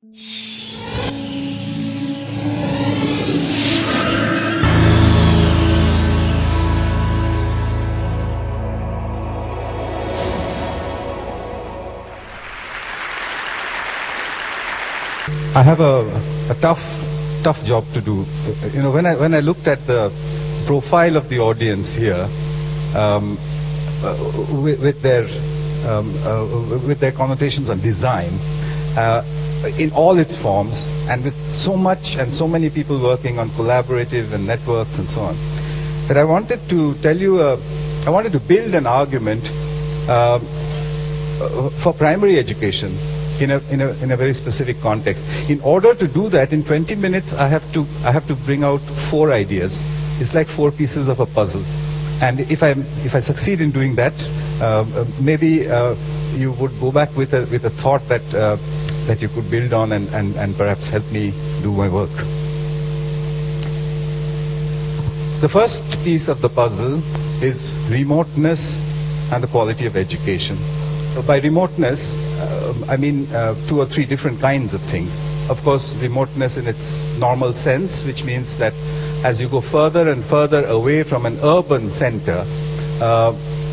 I have a tough job to do. When I looked at the profile of the audience here, with their connotations on design, in all its forms, and with so much and so many people working on collaborative and networks and so on, that I wanted to tell you, I wanted to build an argument for primary education in a very specific context. In order to do that, in 20 minutes, I have to bring out 4 ideas. It's like 4 pieces of a puzzle. And if I succeed in doing that, maybe you would go back with a thought that you could build on and perhaps help me do my work. The first piece of the puzzle is remoteness and the quality of education. By remoteness, I mean 2 or 3 different kinds of things. Of course, remoteness in its normal sense, which means that as you go further and further away from an urban center,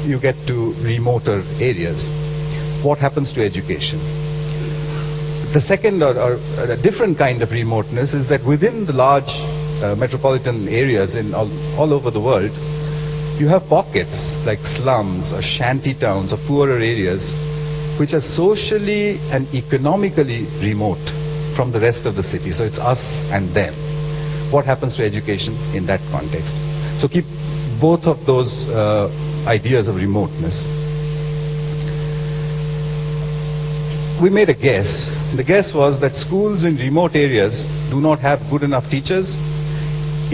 you get to remoter areas. What happens to education? The second or a different kind of remoteness is that within the large metropolitan areas in all over the world, you have pockets like slums or shanty towns or poorer areas which are socially and economically remote from the rest of the city. So it's us and them. What happens to education in that context? So keep both of those ideas of remoteness. We made a guess. The guess was that schools in remote areas do not have good enough teachers.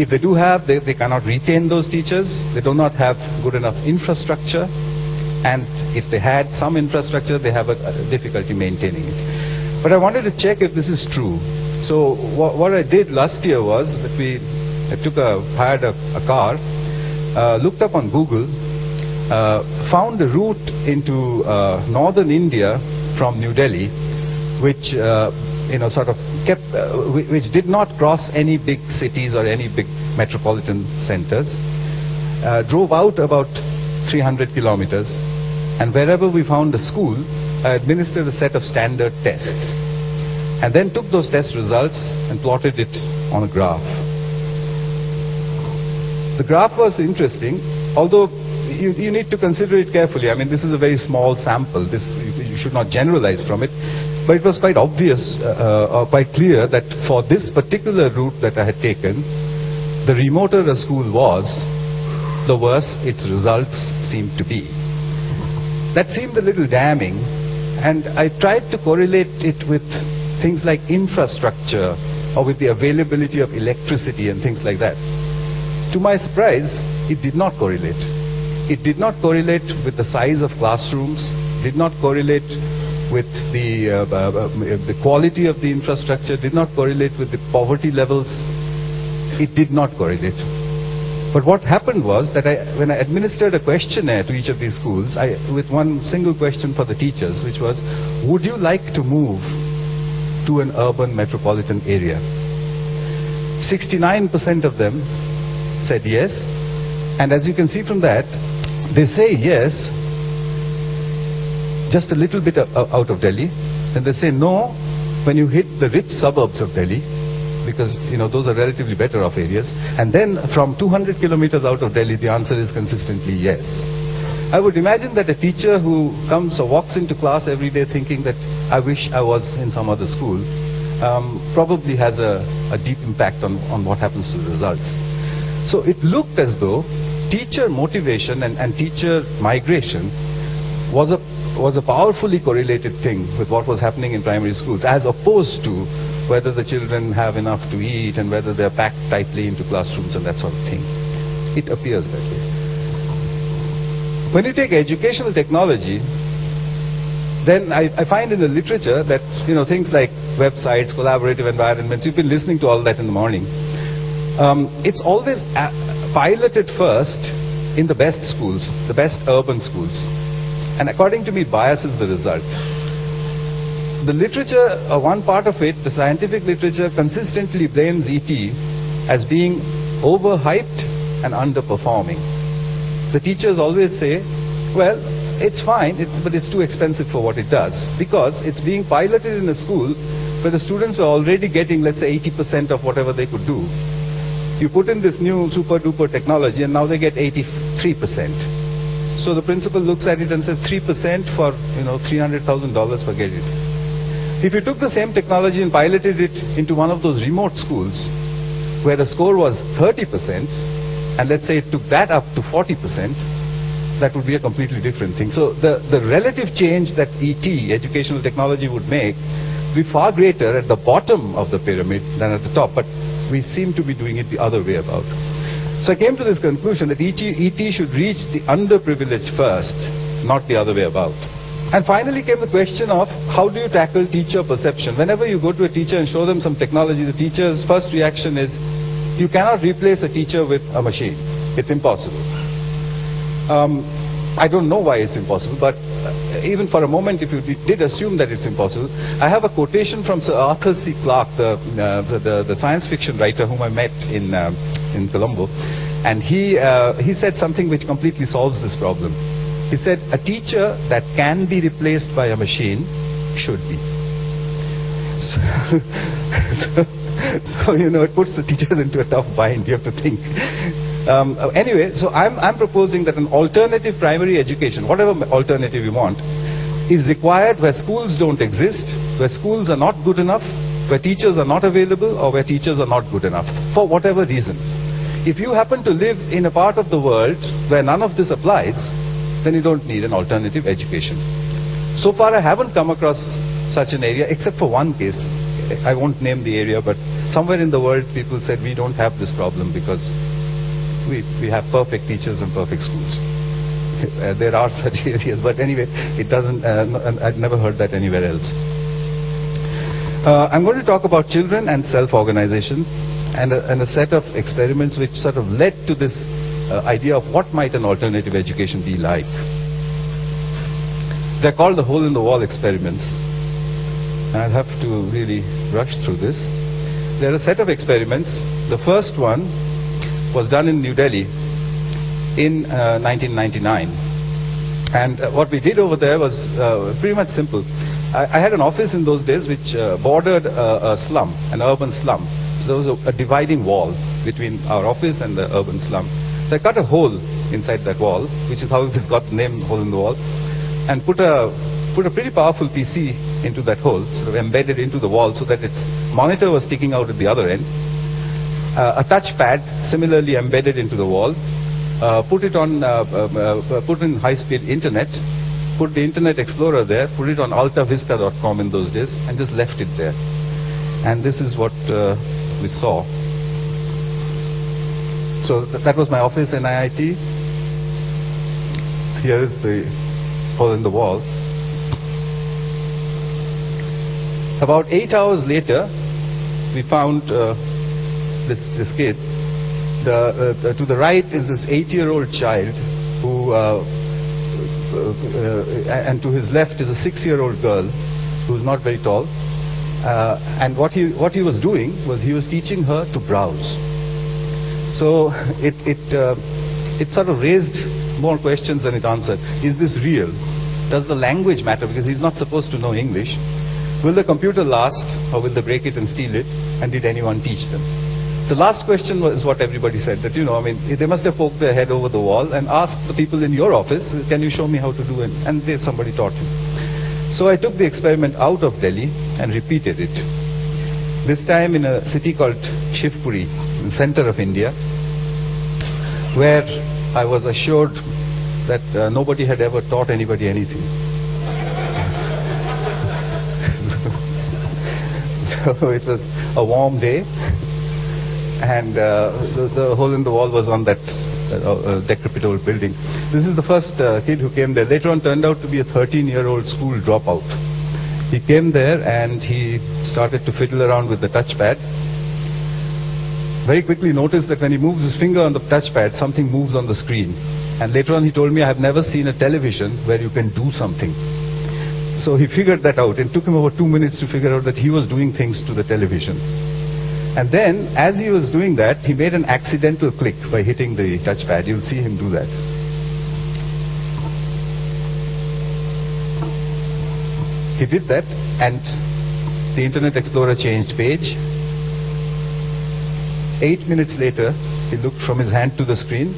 If they do have, they cannot retain those teachers. They do not have good enough infrastructure. And if they had some infrastructure, they have a difficulty maintaining it. But I wanted to check if this is true. So what I did last year was that I hired a car, looked up on Google, found a route into northern India from New Delhi, which which did not cross any big cities or any big metropolitan centers, drove out about 300 kilometers, and wherever we found a school, I administered a set of standard tests, and then took those test results and plotted it on a graph. The graph was interesting, although you need to consider it carefully. I mean, this is a very small sample. You should not generalize from it. But it was quite obvious, or quite clear, that for this particular route that I had taken, the remoter a school was, the worse its results seemed to be. That seemed a little damning, and I tried to correlate it with things like infrastructure, or with the availability of electricity and things like that. To my surprise, it did not correlate. It did not correlate with the size of classrooms, did not correlate with the quality of the infrastructure, did not correlate with the poverty levels. It did not correlate. But what happened was that when I administered a questionnaire to each of these schools, with one single question for the teachers, which was, would you like to move to an urban metropolitan area? 69% of them said yes. And as you can see from that, they say yes just a little bit out of Delhi. Then they say no when you hit the rich suburbs of Delhi, because those are relatively better off areas. And then from 200 kilometers out of Delhi, the answer is consistently yes. I would imagine that a teacher who comes or walks into class every day thinking that I wish I was in some other school, probably has a deep impact on what happens to the results. So it looked as though teacher motivation and teacher migration was a powerfully correlated thing with what was happening in primary schools, as opposed to whether the children have enough to eat and whether they're packed tightly into classrooms and that sort of thing. It appears that way. When you take educational technology, then I find in the literature that things like websites, collaborative environments, you've been listening to all that in the morning. It's always piloted first in the best schools, the best urban schools. And according to me, it biases the result. the literature, one part of it, the scientific literature consistently blames ET as being overhyped and underperforming. The teachers always say, well, it's fine, but it's too expensive for what it does, because it's being piloted in a school where the students were already getting, let's say, 80% of whatever they could do. You put in this new super duper technology and now they get 83%. So the principal looks at it and says 3% for, $300,000, forget it. If you took the same technology and piloted it into one of those remote schools where the score was 30%, and let's say it took that up to 40%, that would be a completely different thing. So the relative change that ET, educational technology, would make would be far greater at the bottom of the pyramid than at the top. But we seem to be doing it the other way about. So I came to this conclusion that ET should reach the underprivileged first, not the other way about. And finally came the question of how do you tackle teacher perception? Whenever you go to a teacher and show them some technology, the teacher's first reaction is, you cannot replace a teacher with a machine. It's impossible. I don't know why it's impossible, but even for a moment, if you did assume that it's impossible, I have a quotation from Sir Arthur C. Clarke, the science fiction writer whom I met in Colombo, and he said something which completely solves this problem. He said, a teacher that can be replaced by a machine should be. So it puts the teachers into a tough bind, you have to think. Anyway, so I'm proposing that an alternative primary education, whatever alternative you want, is required where schools don't exist, where schools are not good enough, where teachers are not available, or where teachers are not good enough, for whatever reason. If you happen to live in a part of the world where none of this applies, then you don't need an alternative education. So far I haven't come across such an area, except for one case. I won't name the area, but somewhere in the world people said we don't have this problem because we have perfect teachers and perfect schools. There are such areas, but anyway, it doesn't, I'd never heard that anywhere else. I'm going to talk about children and self-organization and a set of experiments which sort of led to this idea of what might an alternative education be like. They're called the hole-in-the-wall experiments. And I'll have to really rush through this. There are a set of experiments. The first one was done in New Delhi in 1999. And what we did over there was pretty much simple. I had an office in those days which bordered a slum, an urban slum. So there was a dividing wall between our office and the urban slum. So I cut a hole inside that wall, which is how this got the name hole in the wall, and put a pretty powerful PC into that hole, sort of embedded into the wall so that its monitor was sticking out at the other end. A touchpad similarly embedded into the wall. Put in high-speed internet. Put the Internet Explorer there. Put it on altavista.com in those days, and just left it there. And this is what we saw. So that was my office in IIT. Here is the hole in the wall. About 8 hours later, we found this kid. To the right is this 8-year-old child who, and to his left is a 6-year-old girl who's not very tall. And what he was doing was he was teaching her to browse. So it sort of raised more questions than it answered. Is this real? Does the language matter? Because he's not supposed to know English. Will the computer last, or will they break it and steal it? And did anyone teach them? The last question was what everybody said, that they must have poked their head over the wall and asked the people in your office, can you show me how to do it? And somebody taught him. So I took the experiment out of Delhi and repeated it. This time in a city called Shivpuri, in the center of India, where I was assured that nobody had ever taught anybody anything. So it was a warm day, and the hole in the wall was on that decrepit old building. This is the first kid who came there. Later on turned out to be a 13-year-old school dropout. He came there and he started to fiddle around with the touchpad. Very quickly noticed that when he moves his finger on the touchpad, something moves on the screen. And later on he told me, I have never seen a television where you can do something. So he figured that out. It took him about 2 minutes to figure out that he was doing things to the television. And then, as he was doing that, he made an accidental click by hitting the touchpad. You'll see him do that. He did that, and the Internet Explorer changed page. 8 minutes later, he looked from his hand to the screen,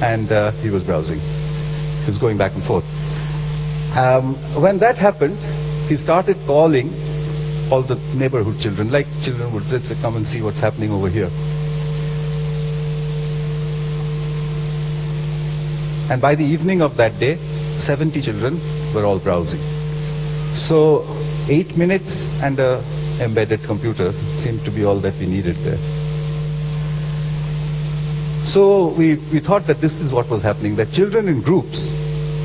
and he was browsing. He was going back and forth. When that happened, he started calling all the neighborhood children, like children would, let's say, come and see what's happening over here. And by the evening of that day, 70 children were all browsing. So 8 minutes and an embedded computer seemed to be all that we needed there. So we thought that this is what was happening, that children in groups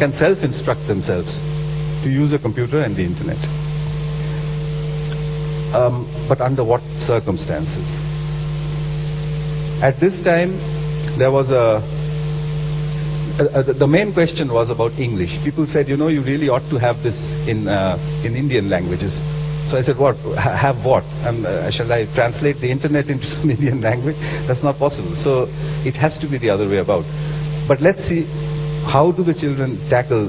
can self-instruct themselves to use a computer and the internet. But under what circumstances? At this time, there was the main question was about English. People said, you know, you really ought to have this in Indian languages. So I said, what? Have what? Shall I translate the internet into some Indian language? That's not possible. So it has to be the other way about. But let's see, how do the children tackle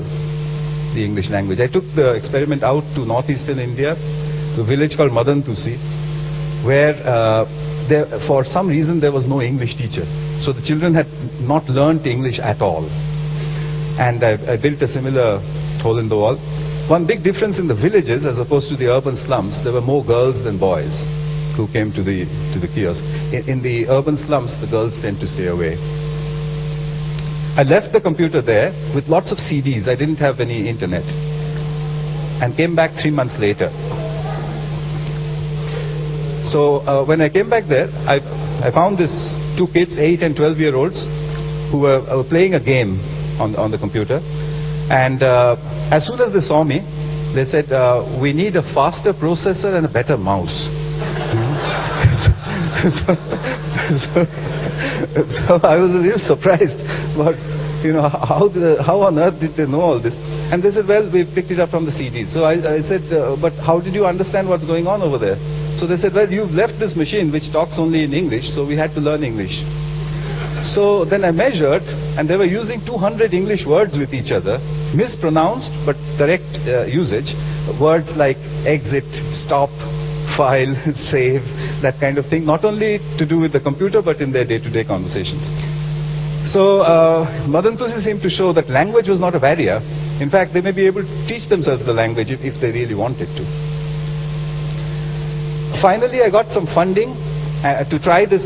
the English language? I took the experiment out to northeastern India, to a village called Madantusi, where for some reason there was no English teacher. So the children had not learnt English at all. And I built a similar hole in the wall. One big difference in the villages as opposed to the urban slums, there were more girls than boys who came to the kiosk. In the urban slums, the girls tend to stay away. I left the computer there with lots of CDs. I didn't have any internet. And came back 3 months later. So when I came back there, I found these two kids, 8 and 12-year-olds, who were playing a game on the computer. And as soon as they saw me, they said, we need a faster processor and a better mouse. So I was a little surprised. But, you know, how on earth did they know all this? And they said, well, we picked it up from the CDs. So I said, but how did you understand what's going on over there? So they said, well, you've left this machine which talks only in English, so we had to learn English. So then I measured, and they were using 200 English words with each other, mispronounced but correct usage. Words like exit, stop, file, save, that kind of thing, not only to do with the computer but in their day-to-day conversations. So Madantusi seemed to show that language was not a barrier. In fact, they may be able to teach themselves the language if they really wanted to. Finally, I got some funding to try this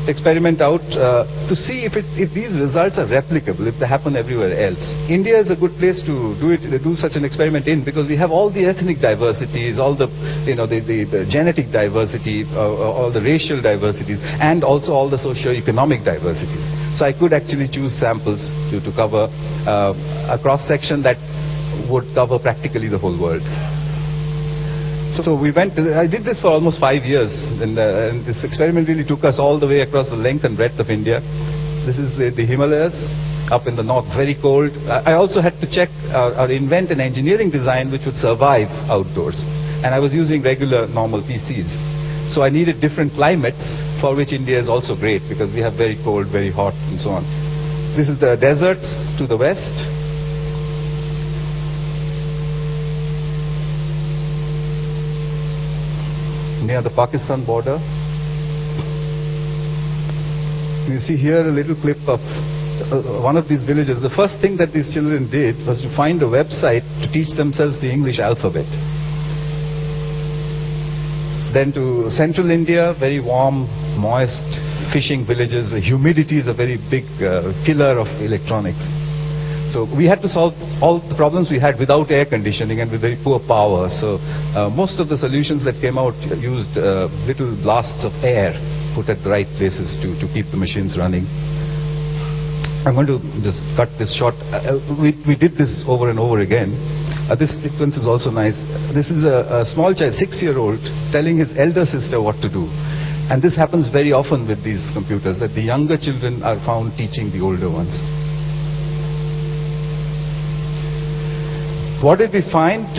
experiment out to see if these results are replicable, if they happen everywhere else. India is a good place to do such an experiment in, because we have all the ethnic diversities, all the the genetic diversity, all the racial diversities, and also all the socio-economic diversities. So I could actually choose samples to cover a cross-section that would cover practically the whole world. So we went, I did this for almost 5 years, and this experiment really took us all the way across the length and breadth of India. This is the Himalayas, up in the north, very cold. I also had to check or invent an engineering design which would survive outdoors. And I was using regular, normal PCs. So I needed different climates, for which India is also great, because we have very cold, very hot, and so on. This is the deserts to the west. Near the Pakistan border. You see here a little clip of one of these villages. The first thing that these children did was to find a website to teach themselves the English alphabet. Then to central India, very warm, moist fishing villages where humidity is a very big killer of electronics. So we had to solve all the problems we had without air conditioning and with very poor power. So most of the solutions that came out used little blasts of air put at the right places to keep the machines running. I'm going to just cut this short. We did this over and over again. This sequence is also nice. This is a small child, 6-year-old, telling his elder sister what to do. And this happens very often with these computers, that the younger children are found teaching the older ones. What did we find?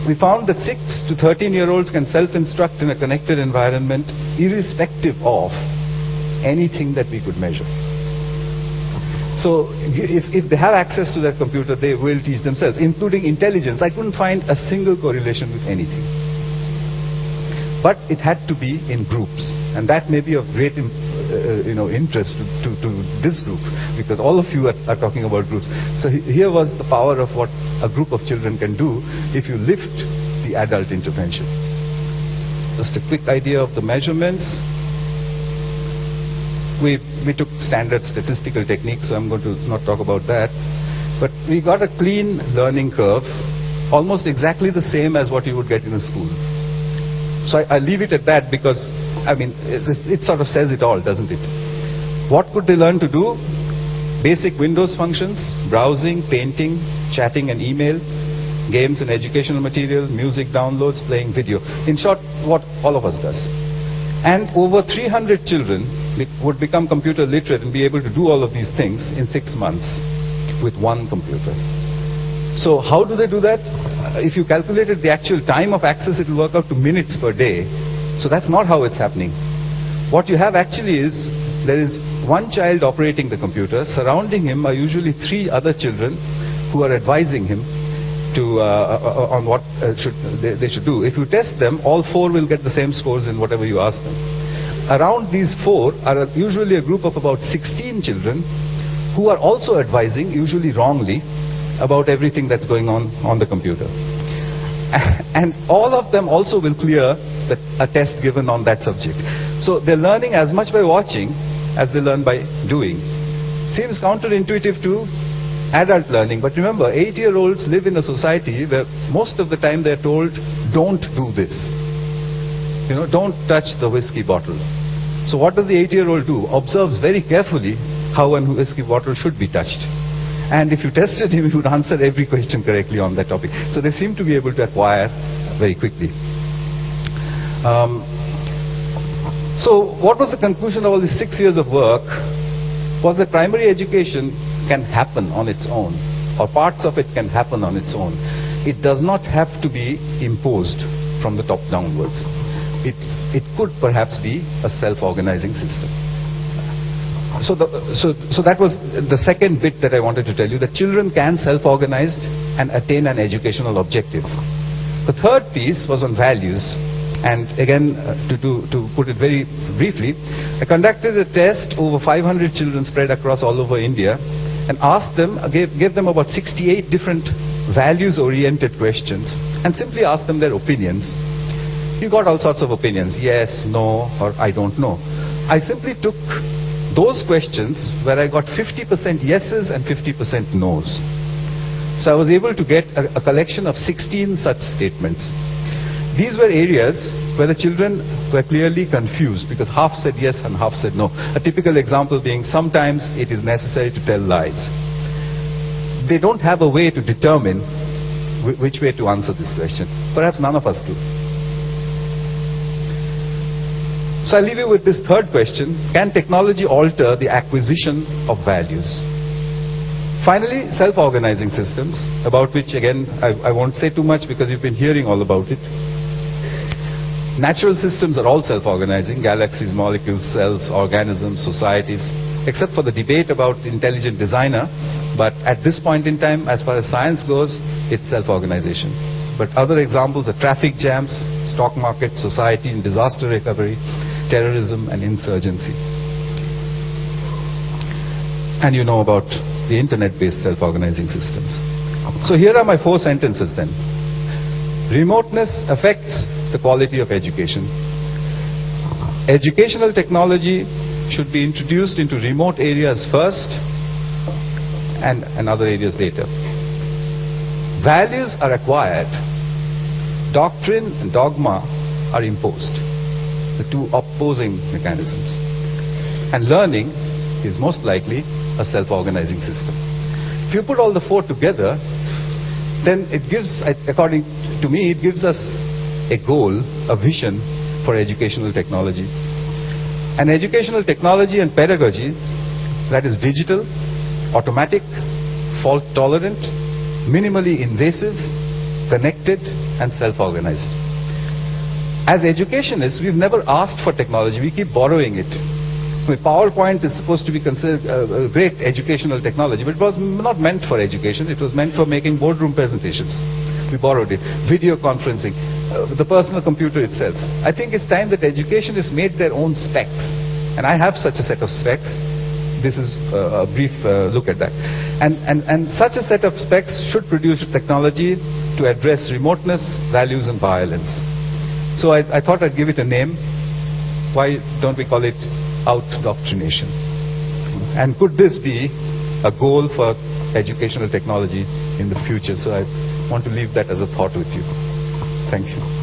We found that 6 to 13-year-olds can self-instruct in a connected environment irrespective of anything that we could measure. So if they have access to their computer, they will teach themselves, including intelligence. I couldn't find a single correlation with anything. But it had to be in groups, and that may be of great interest to this group, because all of you are talking about groups. So here was the power of what a group of children can do if you lift the adult intervention. Just a quick idea of the measurements. We took standard statistical techniques, so I'm going to not talk about that. But we got a clean learning curve, almost exactly the same as what you would get in a school. So I leave it at that because, I mean, it sort of says it all, doesn't it? What could they learn to do? Basic Windows functions, browsing, painting, chatting and email, games and educational material, music downloads, playing video. In short, what all of us does. And over 300 children would become computer literate and be able to do all of these things in 6 months with one computer. So how do they do that? If you calculated the actual time of access, it will work out to minutes per day. So that's not how it's happening. What you have actually is, there is one child operating the computer. Surrounding him are usually 3 other children who are advising him to on what they should do. If you test them, all 4 will get the same scores in whatever you ask them. Around these 4 are usually a group of about 16 children who are also advising, usually wrongly, about everything that's going on the computer. And all of them also will clear a test given on that subject. So they're learning as much by watching as they learn by doing. Seems counterintuitive to adult learning, but remember, 8-year-olds live in a society where most of the time they're told, don't do this. Don't touch the whiskey bottle. So what does the 8-year-old do? Observes very carefully how a whiskey bottle should be touched. And if you tested him, he would answer every question correctly on that topic. So they seem to be able to acquire very quickly. So what was the conclusion of all these 6 years of work? Was that primary education can happen on its own, or parts of it can happen on its own. It does not have to be imposed from the top downwards. It could perhaps be a self-organizing system. So that was the second bit that I wanted to tell you, that children can self-organize and attain an educational objective. The third piece was on values. And again, to put it very briefly, I conducted a test over 500 children spread across all over India, and asked them, gave them about 68 different values-oriented questions, and simply asked them their opinions. You got all sorts of opinions, yes, no, or I don't know. I simply took those questions where I got 50% yeses and 50% no's. So I was able to get a collection of 16 such statements. These were areas where the children were clearly confused, because half said yes and half said no. A typical example being, sometimes it is necessary to tell lies. They don't have a way to determine which way to answer this question. Perhaps none of us do. So I'll leave you with this third question: can technology alter the acquisition of values? Finally, self-organizing systems, about which again I won't say too much because you've been hearing all about it. Natural systems are all self-organizing: galaxies, molecules, cells, organisms, societies, except for the debate about intelligent designer. But at this point in time, as far as science goes, it's self-organization. But other examples are traffic jams, stock market, society and disaster recovery, terrorism and insurgency. And you know about the internet-based self-organizing systems. So here are my 4 sentences then. Remoteness affects the quality of education. Educational technology should be introduced into remote areas first and other areas later. Values are acquired. Doctrine and dogma are imposed. The two opposing mechanisms. And learning is most likely a self-organizing system. If you put all the 4 together, then it gives, according to me, it gives us a goal, a vision for educational technology. An educational technology and pedagogy that is digital, automatic, fault-tolerant, minimally invasive, connected, and self-organized. As educationists, we've never asked for technology. We keep borrowing it. PowerPoint is supposed to be considered a great educational technology, but it was not meant for education. It was meant for making boardroom presentations. We borrowed it. Video conferencing, the personal computer itself. I think it's time that educationists made their own specs. And I have such a set of specs. This is a brief look at that. And such a set of specs should produce technology to address remoteness, values, and violence. So I thought I'd give it a name. Why don't we call it out-doctrination? And could this be a goal for educational technology in the future? So I want to leave that as a thought with you. Thank you.